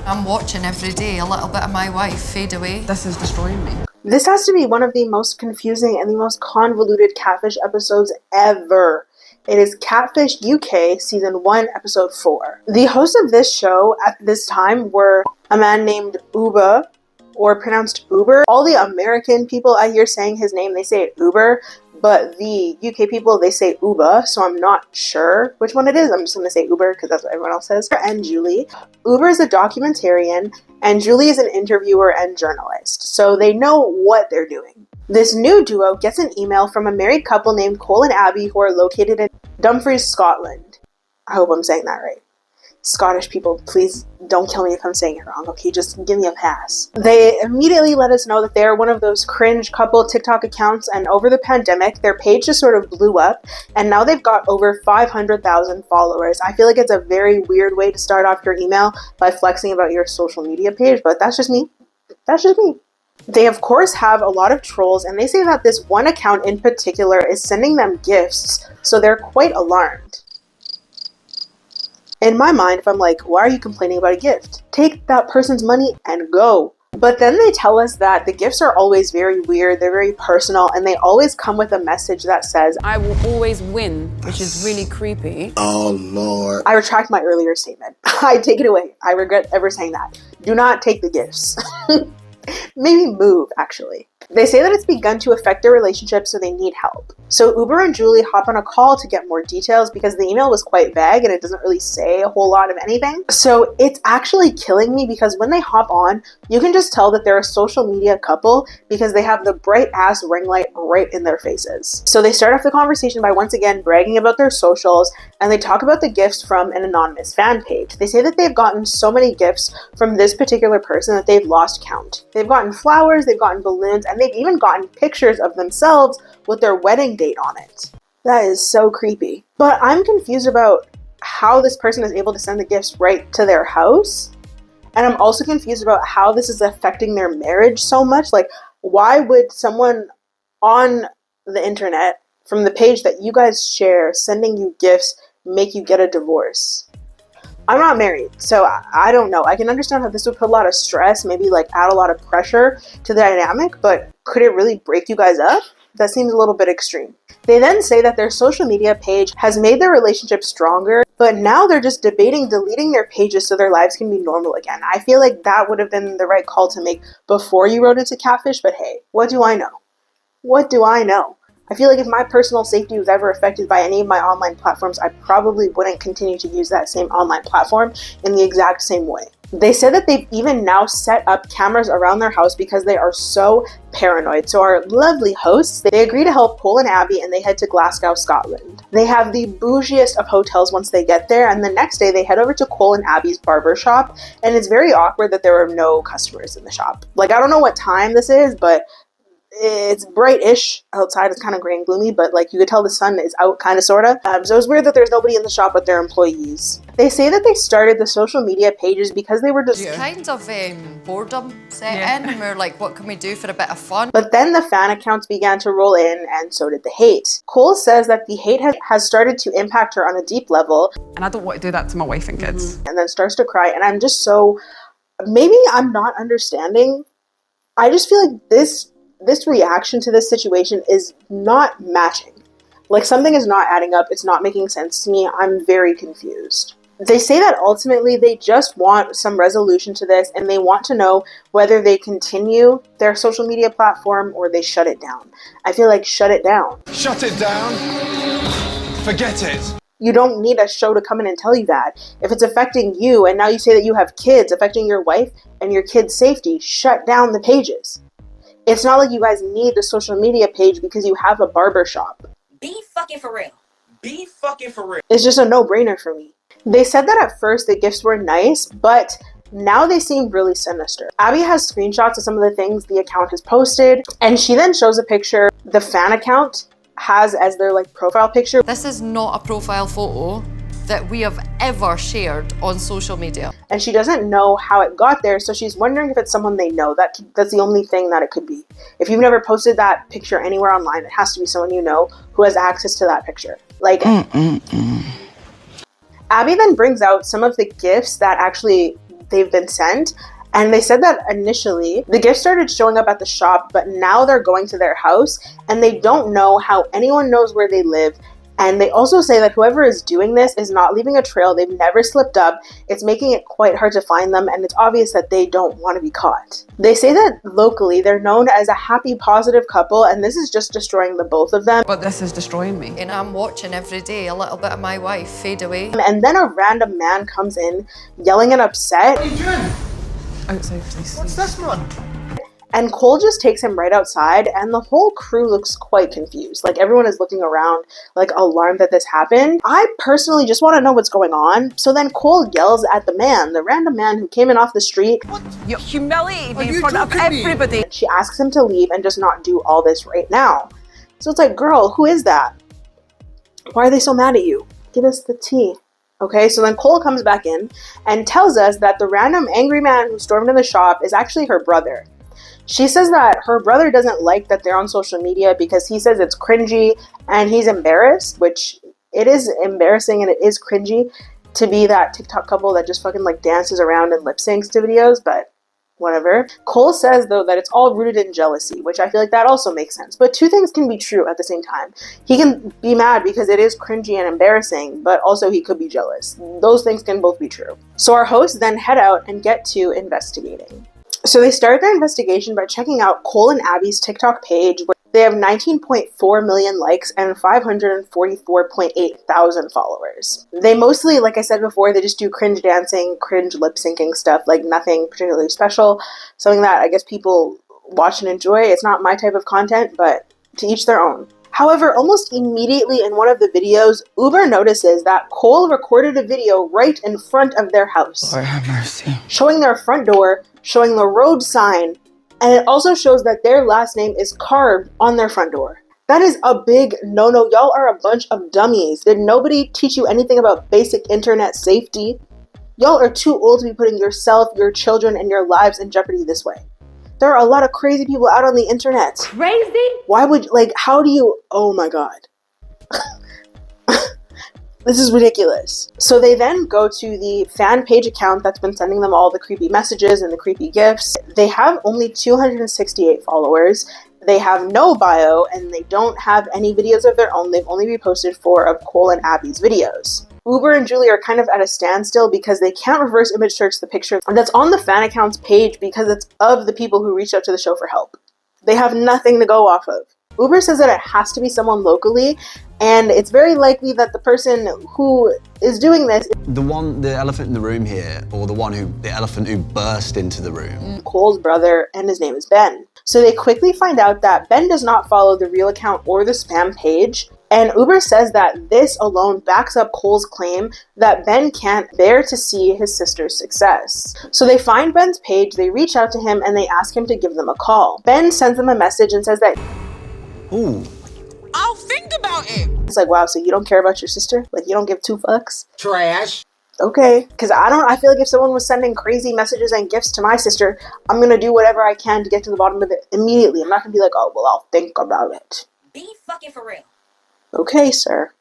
I'm watching every day a little bit of my wife fade away. This is destroying me. This has to be one of the most confusing and the most convoluted Catfish episodes ever. It is Catfish UK Season 1, Episode 4. The hosts of this show at this time were a man named Uba, or pronounced Uber. All the American people I hear saying his name, they say it Uber, but the UK people, they say Uba, so I'm not sure which one it is. I'm just going to say Uber because that's what everyone else says. And Julie. Uber is a documentarian, and Julie is an interviewer and journalist, so they know what they're doing. This new duo gets an email from a married couple named Cole and Abbie who are located in Dumfries, Scotland. I hope I'm saying that right. Scottish people, please don't kill me if I'm saying it wrong, okay? Just give me a pass. They immediately let us know that they're one of those cringe couple TikTok accounts, and over the pandemic, their page just sort of blew up, and now they've got over 500,000 followers. I feel like it's a very weird way to start off your email by flexing about your social media page, but that's just me. That's just me. They, of course, have a lot of trolls, and they say that this one account in particular is sending them gifts, so they're quite alarmed. In my mind, if I'm like, why are you complaining about a gift? Take that person's money and go. But then they tell us that the gifts are always very weird, they're very personal, and they always come with a message that says, I will always win, which is really creepy. Oh, Lord. I retract my earlier statement. I take it away. I regret ever saying that. Do not take the gifts. Maybe move, actually. They say that it's begun to affect their relationship, so they need help. So Uber and Julie hop on a call to get more details because the email was quite vague and it doesn't really say a whole lot of anything. So it's actually killing me because when they hop on, you can just tell that they're a social media couple because they have the bright ass ring light right in their faces. So they start off the conversation by once again bragging about their socials, and they talk about the gifts from an anonymous fan page. They say that they've gotten so many gifts from this particular person that they've lost count. They've gotten flowers, they've gotten balloons, and they've even gotten pictures of themselves with their wedding date on it. That is so creepy. But I'm confused about how this person is able to send the gifts right to their house. And I'm also confused about how this is affecting their marriage so much. Like, why would someone on the internet from the page that you guys share sending you gifts make you get a divorce? I'm not married, so I don't know. I can understand how this would put a lot of stress, maybe like add a lot of pressure to the dynamic, but could it really break you guys up? That seems a little bit extreme. They then say that their social media page has made their relationship stronger, but now they're just debating deleting their pages so their lives can be normal again. I feel like that would have been the right call to make before you wrote into Catfish, but hey, what do I know? What do I know? I feel like if my personal safety was ever affected by any of my online platforms, I probably wouldn't continue to use that same online platform in the exact same way. They said that they've even now set up cameras around their house because they are so paranoid. So our lovely hosts, they agree to help Cole and Abbie, and they head to Glasgow, Scotland. They have the bougiest of hotels once they get there, and the next day they head over to Cole and Abbie's barber shop, and it's very awkward that there are no customers in the shop. Like, I don't know what time this is, but it's bright-ish outside. It's kind of gray and gloomy, but like you could tell the sun is out, kind of, sort of. So it's weird that there's nobody in the shop but their employees. They say that they started the social media pages because they were just kind of boredom set in, and we were like, what can we do for a bit of fun? But then the fan accounts began to roll in, and so did the hate. Cole says that the hate has started to impact her on a deep level. And I don't want to do that to my wife and kids. And then starts to cry, and I'm just so... Maybe I'm not understanding. I just feel like this reaction to this situation is not matching. Like, something is not adding up. It's not making sense to me. I'm very confused. They say that ultimately they just want some resolution to this, and they want to know whether they continue their social media platform or they shut it down. I feel like shut it down. Shut it down. Forget it. You don't need a show to come in and tell you that. If it's affecting you, and now you say that you have kids, affecting your wife and your kids' safety, shut down the pages. It's not like you guys need the social media page because you have a barber shop. Be fucking for real. Be fucking for real. It's just a no-brainer for me. They said that at first the gifts were nice, but now they seem really sinister. Abbie has screenshots of some of the things the account has posted, and she then shows a picture the fan account has as their like profile picture. This is not a profile photo that we have ever shared on social media. And she doesn't know how it got there, so she's wondering if it's someone they know. That's the only thing that it could be. If you've never posted that picture anywhere online, it has to be someone you know who has access to that picture. Like, Abbie then brings out some of the gifts that actually they've been sent. And they said that initially the gifts started showing up at the shop, but now they're going to their house and they don't know how anyone knows where they live. And they also say that whoever is doing this is not leaving a trail. They've never slipped up. It's making it quite hard to find them, and it's obvious that they don't want to be caught. They say that locally they're known as a happy, positive couple, and this is just destroying the both of them. But this is destroying me. And I'm watching every day a little bit of my wife fade away. And then a random man comes in, yelling and upset. What are you doing? Outside, please. What's this, man? And Cole just takes him right outside, and the whole crew looks quite confused. Like, everyone is looking around, like, alarmed that this happened. I personally just want to know what's going on. So then Cole yells at the man, the random man who came in off the street. What? You humiliated me in front of everybody. She asks him to leave and just not do all this right now. So it's like, girl, who is that? Why are they so mad at you? Give us the tea. Okay, so then Cole comes back in and tells us that the random angry man who stormed in the shop is actually her brother. She says that her brother doesn't like that they're on social media because he says it's cringy and he's embarrassed, which it is embarrassing and it is cringy to be that TikTok couple that just fucking like dances around and lip syncs to videos, but whatever. Cole says though that it's all rooted in jealousy, which I feel like that also makes sense. But two things can be true at the same time. He can be mad because it is cringy and embarrassing, but also he could be jealous. Those things can both be true. So our hosts then head out and get to investigating. So they start their investigation by checking out Cole and Abbie's TikTok page, where they have 19.4 million likes and 544.8 thousand followers. They mostly, like I said before, they just do cringe dancing, cringe lip syncing stuff, like nothing particularly special. Something that I guess people watch and enjoy. It's not my type of content, but to each their own. However, almost immediately in one of the videos, Uber notices that Cole recorded a video right in front of their house. Lord have mercy. Showing their front door, showing the road sign, and it also shows that their last name is carved on their front door. That is a big no-no. Y'all are a bunch of dummies. Did nobody teach you anything about basic internet safety? Y'all are too old to be putting yourself, your children, and your lives in jeopardy this way. There are a lot of crazy people out on the internet. Crazy? Why would, how do you, oh my god. This is ridiculous. So they then go to the fan page account that's been sending them all the creepy messages and the creepy gifts. They have only 268 followers. They have no bio, and they don't have any videos of their own. They've only reposted 4 of Cole and Abbie's videos. Uber and Julie are kind of at a standstill because they can't reverse image search the picture that's on the fan account's page because it's of the people who reached out to the show for help. They have nothing to go off of. Uber says that it has to be someone locally, and it's very likely that the person who is doing this, the elephant in the room here, or the elephant who burst into the room. Cole's brother, and his name is Ben. So they quickly find out that Ben does not follow the real account or the spam page, and Uber says that this alone backs up Cole's claim that Ben can't bear to see his sister's success. So they find Ben's page, they reach out to him, and they ask him to give them a call. Ben sends them a message and says that, Ooh. I'll think about it. it's like, wow, so you don't care about your sister? Like, you don't give 2 fucks? Trash. Okay, because I feel like if someone was sending crazy messages and gifts to my sister, I'm gonna do whatever I can to get to the bottom of it immediately. I'm not gonna be like, oh, well, I'll think about it. Be fucking for real. Okay, sir.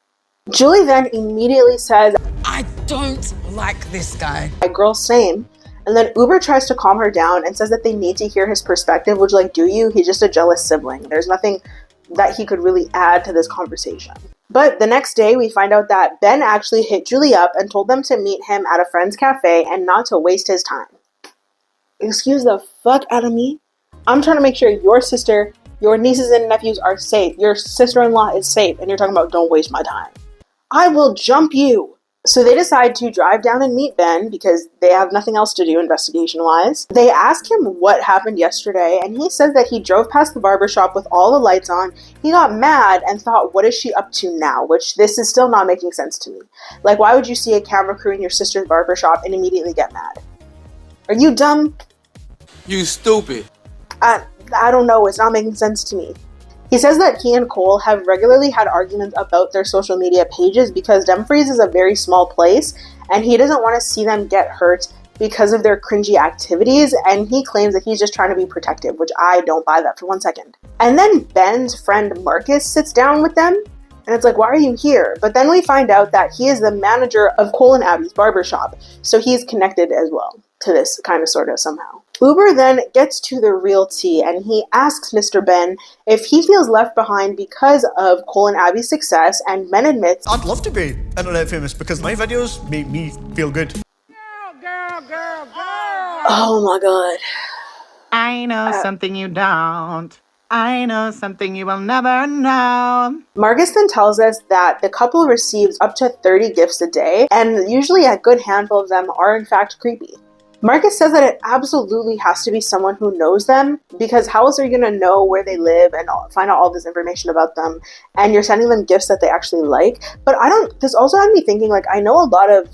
Julie then immediately says, I don't like this guy. my girl, same. And then Uber tries to calm her down and says that they need to hear his perspective, which, like, do you? He's just a jealous sibling. There's nothing that he could really add to this conversation. But the next day, we find out that Ben actually hit Julie up and told them to meet him at a friend's cafe and not to waste his time. Excuse the fuck out of me? I'm trying to make sure your sister, your nieces and nephews are safe. Your sister-in-law is safe. And you're talking about don't waste my time. I will jump you. So they decide to drive down and meet Ben because they have nothing else to do investigation-wise. They ask him what happened yesterday, and he says that he drove past the barber shop with all the lights on. He got mad and thought, what is she up to now? Which this is still not making sense to me. Like, why would you see a camera crew in your sister's barber shop and immediately get mad? Are you dumb? You stupid. I don't know. It's not making sense to me. He says that he and Cole have regularly had arguments about their social media pages because Dumfries is a very small place and he doesn't want to see them get hurt because of their cringy activities, and he claims that he's just trying to be protective, which I don't buy that for 1 second. And then Ben's friend Marcus sits down with them, and it's like, why are you here? But then we find out that he is the manager of Cole and Abbie's barbershop, so he's connected as well. to this kind of sort of somehow. Uber then gets to the real tea and he asks Mr. Ben if he feels left behind because of Cole and Abbie's success, and Ben admits, I'd love to be internet famous because my videos make me feel good. oh my god. I know something you don't. I know something you will never know. Marcus then tells us that the couple receives up to 30 gifts a day, and usually a good handful of them are in fact creepy. Marcus says that it absolutely has to be someone who knows them, because how else are you going to know where they live and find out all this information about them, and you're sending them gifts that they actually like. But this also had me thinking, like, I know a lot of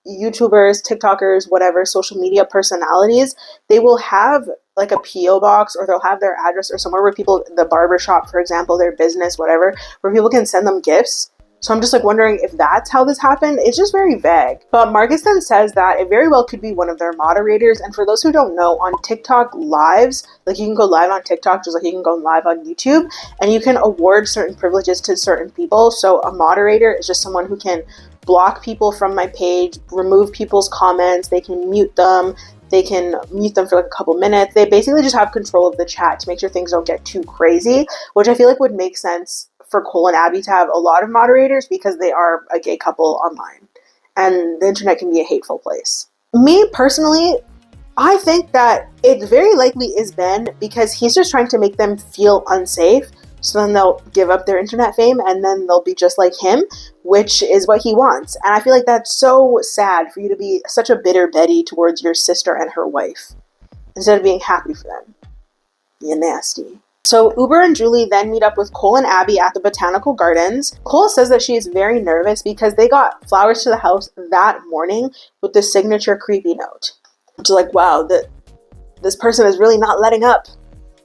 YouTubers, TikTokers, whatever, social media personalities, they will have like a PO box, or they'll have their address or somewhere where people, the barber shop, for example, their business, whatever, where people can send them gifts. So I'm just like wondering if that's how this happened. It's just very vague. But Marcus then says that it very well could be one of their moderators. And for those who don't know, on TikTok lives, like you can go live on TikTok just like you can go live on YouTube, and you can award certain privileges to certain people. So a moderator is just someone who can block people from my page, remove people's comments, they can mute them. They can mute them for like a couple minutes. They basically just have control of the chat to make sure things don't get too crazy, which I feel like would make sense for Cole and Abbie to have a lot of moderators because they are a gay couple online and the internet can be a hateful place. Me personally, I think that it very likely is Ben, because he's just trying to make them feel unsafe. So then they'll give up their internet fame and then they'll be just like him, which is what he wants. And I feel like that's so sad for you to be such a bitter Betty towards your sister and her wife, instead of being happy for them. You're nasty. So Uber and Julie then meet up with Cole and Abbie at the Botanical Gardens. Cole says that she is very nervous because they got flowers to the house that morning with the signature creepy note. Which is like, wow, this person is really not letting up.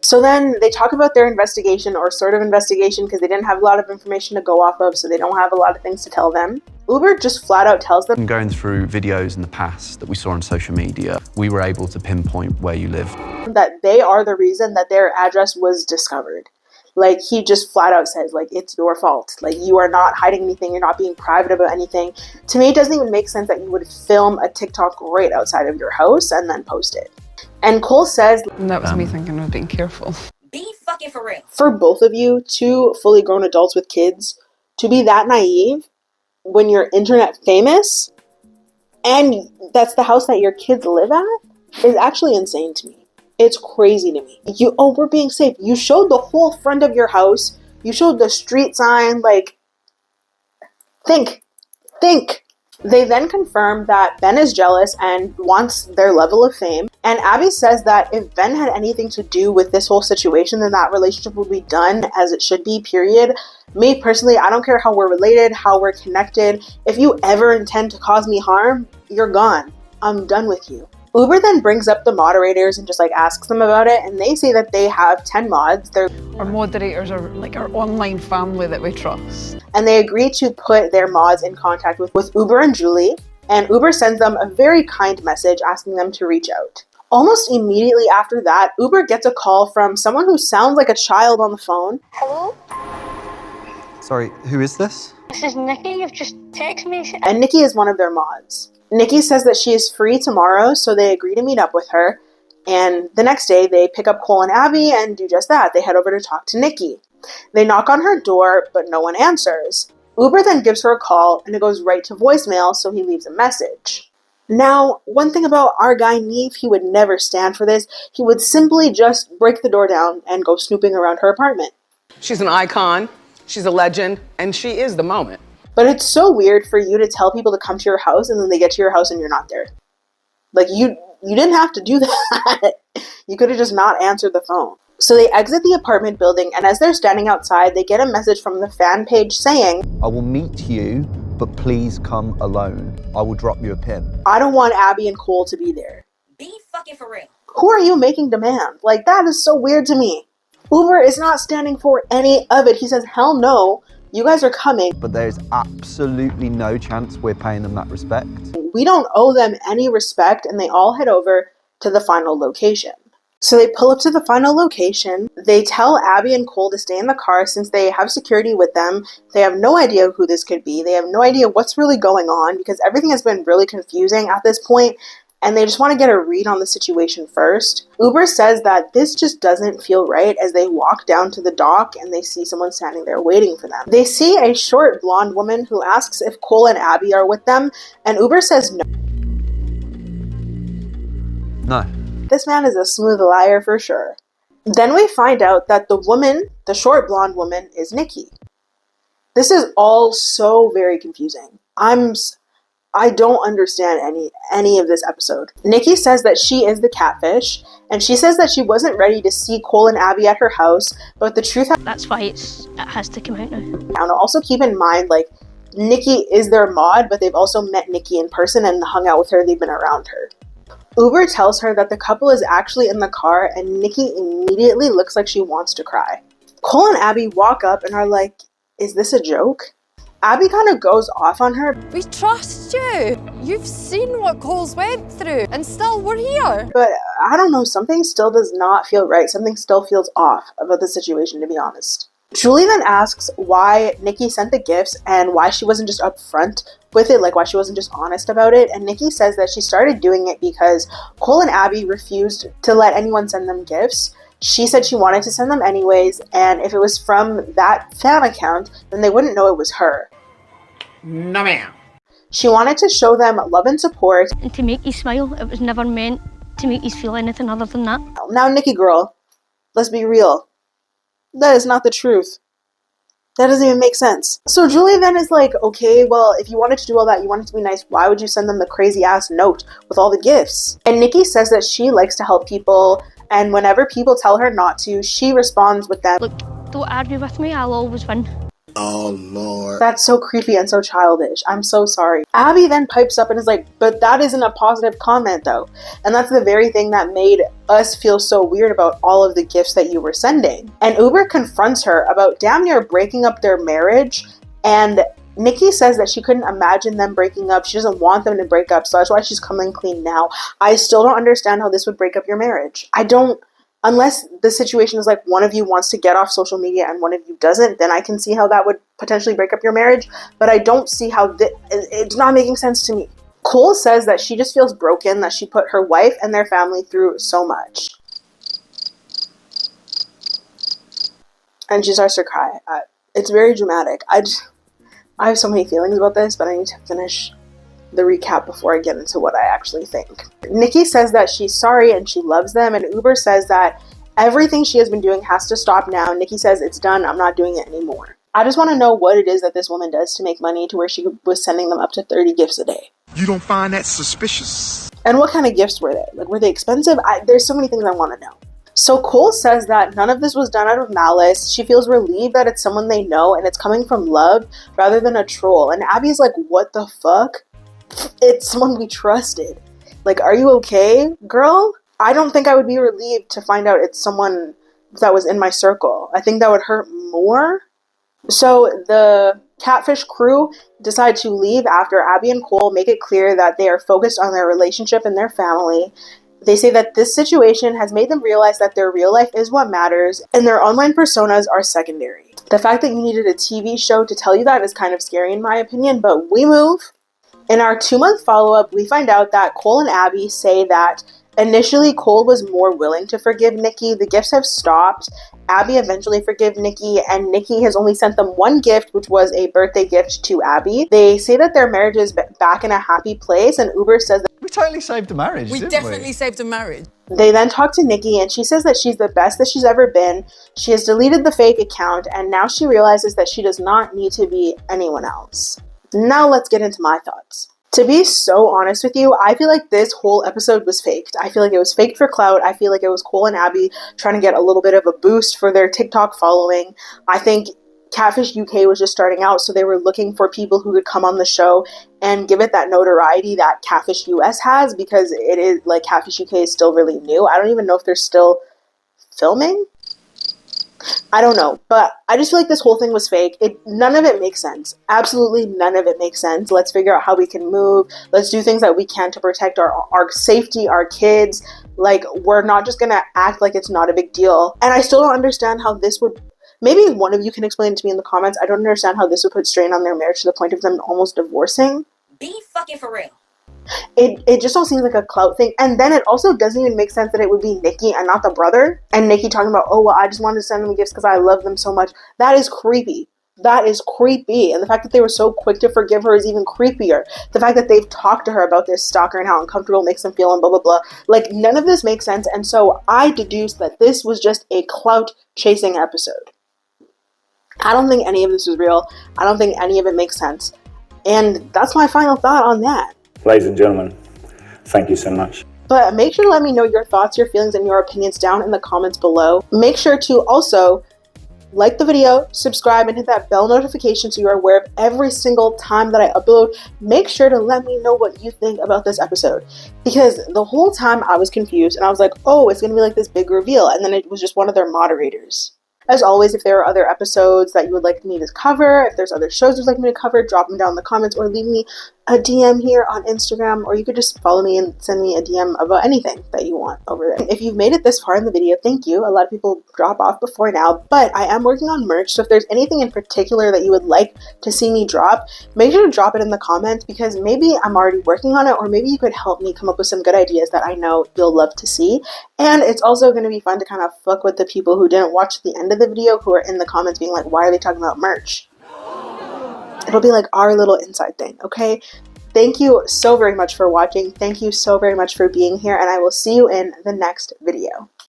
So then they talk about their investigation, or sort of investigation, because they didn't have a lot of information to go off of, so they don't have a lot of things to tell them. Uber just flat out tells them, Going through videos in the past that we saw on social media, we were able to pinpoint where you live. that they are the reason that their address was discovered. Like, he just flat out says, like, it's your fault. Like, you are not hiding anything. You're not being private about anything. To me, it doesn't even make sense that you would film a TikTok right outside of your house and then post it. And Cole says, And that was me thinking of being careful. Be fucking for real. for both of you, two fully grown adults with kids, to be that naive when you're internet famous and that's the house that your kids live at is actually insane to me. It's crazy to me. We're being safe. You showed the whole front of your house. You showed the street sign. Like, think. They then confirm that Ben is jealous and wants their level of fame. And Abbie says that if Ben had anything to do with this whole situation, then that relationship would be done as it should be, period. Me personally, I don't care how we're related, how we're connected. If you ever intend to cause me harm, you're gone. I'm done with you. Uber then brings up the moderators and just like asks them about it, and they say that they have 10 mods. Our moderators are like our online family that we trust. And they agree to put their mods in contact with Uber and Julie, and Uber sends them a very kind message asking them to reach out. Almost immediately after that, Uber gets a call from someone who sounds like a child on the phone. Hello? Sorry, who is this? This is Nikki. You've just texted me. And Nikki is one of their mods. Nikki says that she is free tomorrow, so they agree to meet up with her. And the next day, they pick up Cole and Abbie and do just that. They head over to talk to Nikki. They knock on her door, but no one answers. Uber then gives her a call, and it goes right to voicemail, so he leaves a message. Now, one thing about our guy Neve, he would never stand for this. He would simply just break the door down and go snooping around her apartment. She's an icon, she's a legend, and she is the moment. But it's so weird for you to tell people to come to your house and then they get to your house and you're not there. Like, you didn't have to do that. You could have just not answered the phone. So they exit the apartment building, and as they're standing outside, they get a message from the fan page saying, I will meet you, but please come alone. I will drop you a pin. I don't want Abbie and Cole to be there. Be fucking for real. Who are you making demands? Like, that is so weird to me. Uber is not standing for any of it. He says, hell no, you guys are coming. But there's absolutely no chance we're paying them that respect. We don't owe them any respect, and they all head over to the final location. So they pull up to the final location. They tell Abbie and Cole to stay in the car since they have security with them. They have no idea who this could be. They have no idea what's really going on because everything has been really confusing at this point. and they just want to get a read on the situation first. Uber says that this just doesn't feel right as they walk down to the dock and they see someone standing there waiting for them. They see a short blonde woman who asks if Cole and Abbie are with them, and Uber says no. No. This man is a smooth liar for sure. Then we find out that the woman, the short blonde woman, is Nikki. This is all so very confusing. I don't understand any of this episode. Nikki says that she is the catfish, and she says that she wasn't ready to see Cole and Abbie at her house, but the truth That's why it has to come out now. And also keep in mind, like, Nikki is their mod, but they've also met Nikki in person and hung out with her. They've been around her. Uber tells her that the couple is actually in the car, and Nikki immediately looks like she wants to cry. Cole and Abbie walk up and are like, is this a joke? Abbie kind of goes off on her. We trust you. You've seen what Cole's went through, and still we're here. But I don't know, something still does not feel right. Something still feels off about the situation, to be honest. Julie then asks why Nikki sent the gifts and why she wasn't just upfront with it, like why she wasn't just honest about it. And Nikki says that she started doing it because Cole and Abbie refused to let anyone send them gifts. She said she wanted to send them anyways, and if it was from that fan account, then they wouldn't know it was her. No, ma'am. She wanted to show them love and support. And to make you smile, it was never meant to make you feel anything other than that. Now, Nikki girl, let's be real. That is not the truth. That doesn't even make sense. So Julie then is like, okay, well, if you wanted to do all that, you wanted to be nice, why would you send them the crazy ass note with all the gifts? And Nikki says that she likes to help people, and whenever people tell her not to, she responds with them. Look, don't argue with me, I'll always win. Oh, Lord. That's so creepy and so childish. I'm so sorry. Abbie then pipes up and is like, but that isn't a positive comment though. And that's the very thing that made us feel so weird about all of the gifts that you were sending. And Uber confronts her about damn near breaking up their marriage. And Nikki says that she couldn't imagine them breaking up. She doesn't want them to break up. So that's why she's coming clean now. I still don't understand how this would break up your marriage. I don't. Unless the situation is like one of you wants to get off social media and one of you doesn't, then I can see how that would potentially break up your marriage. But I don't see how it's not making sense to me. Cole says that she just feels broken, that she put her wife and their family through so much. And she starts to cry. It's very dramatic. I have so many feelings about this, but I need to finish the recap before I get into what I actually think. Nikki says that she's sorry and she loves them, and Uber says that everything she has been doing has to stop now. Nikki says it's done, I'm not doing it anymore. I just want to know what it is that this woman does to make money to where she was sending them up to 30 gifts a day. You don't find that suspicious? And what kind of gifts were they? Like, were they expensive? There's so many things I want to know. So Cole says that none of this was done out of malice. She feels relieved that it's someone they know and it's coming from love rather than a troll. And Abbie's like, what the fuck? It's someone we trusted. Like, are you okay, girl? I don't think I would be relieved to find out it's someone that was in my circle. I think that would hurt more. So the Catfish crew decide to leave after Abbie and Cole make it clear that they are focused on their relationship and their family. They say that this situation has made them realize that their real life is what matters and their online personas are secondary. The fact that you needed a TV show to tell you that is kind of scary in my opinion, but we move. In our 2-month follow-up, we find out that Cole and Abbie say that initially Cole was more willing to forgive Nikki. The gifts have stopped. Abbie eventually forgave Nikki, and Nikki has only sent them one gift, which was a birthday gift to Abbie. They say that their marriage is back in a happy place, and Uber says that we totally saved a marriage, We definitely saved a marriage. They then talk to Nikki, and she says that she's the best that she's ever been. She has deleted the fake account, and now she realizes that she does not need to be anyone else. Now let's get into my thoughts. To be so honest with you, I feel like this whole episode was faked. I feel like it was faked for clout. I feel like it was Cole and Abbie trying to get a little bit of a boost for their TikTok following. I think Catfish UK was just starting out, so they were looking for people who could come on the show and give it that notoriety that Catfish US has, because it is like Catfish UK is still really new. I don't even know if they're still filming. I don't know, but I just feel like this whole thing was fake. None of it makes sense. Absolutely none of it makes sense. Let's figure out how we can move. Let's do things that we can to protect our safety, our kids. Like, we're not just gonna act like it's not a big deal. And I still don't understand how this would, maybe one of you can explain it to me in the comments. I don't understand how this would put strain on their marriage to the point of them almost divorcing. Be fucking for real. It just all seems like a clout thing. And then it also doesn't even make sense that it would be Nikki and not the brother. And Nikki talking about, oh, well, I just wanted to send them gifts because I love them so much. That is creepy. That is creepy. And the fact that they were so quick to forgive her is even creepier. The fact that they've talked to her about this stalker and how uncomfortable it makes them feel and blah, blah, blah. Like, none of this makes sense. And so I deduced that this was just a clout chasing episode. I don't think any of this is real. I don't think any of it makes sense. And that's my final thought on that. Ladies and gentlemen, thank you so much. But make sure to let me know your thoughts, your feelings, and your opinions down in the comments below. Make sure to also like the video, subscribe, and hit that bell notification so you're aware of every single time that I upload. Make sure to let me know what you think about this episode. Because the whole time I was confused and I was like, oh, it's going to be like this big reveal. And then it was just one of their moderators. As always, if there are other episodes that you would like me to cover, if there's other shows you'd like me to cover, drop them down in the comments or leave me a DM here on Instagram, or you could just follow me and send me a DM about anything that you want over there. If you've made it this far in the video, thank you. A lot of people drop off before now, but I am working on merch, so if there's anything in particular that you would like to see me drop, make sure to drop it in the comments, because maybe I'm already working on it, or maybe you could help me come up with some good ideas that I know you'll love to see. And it's also going to be fun to kind of fuck with the people who didn't watch the end of the video, who are in the comments being like, why are they talking about merch? It'll be like our little inside thing, okay? Thank you so very much for watching. Thank you so very much for being here, and I will see you in the next video.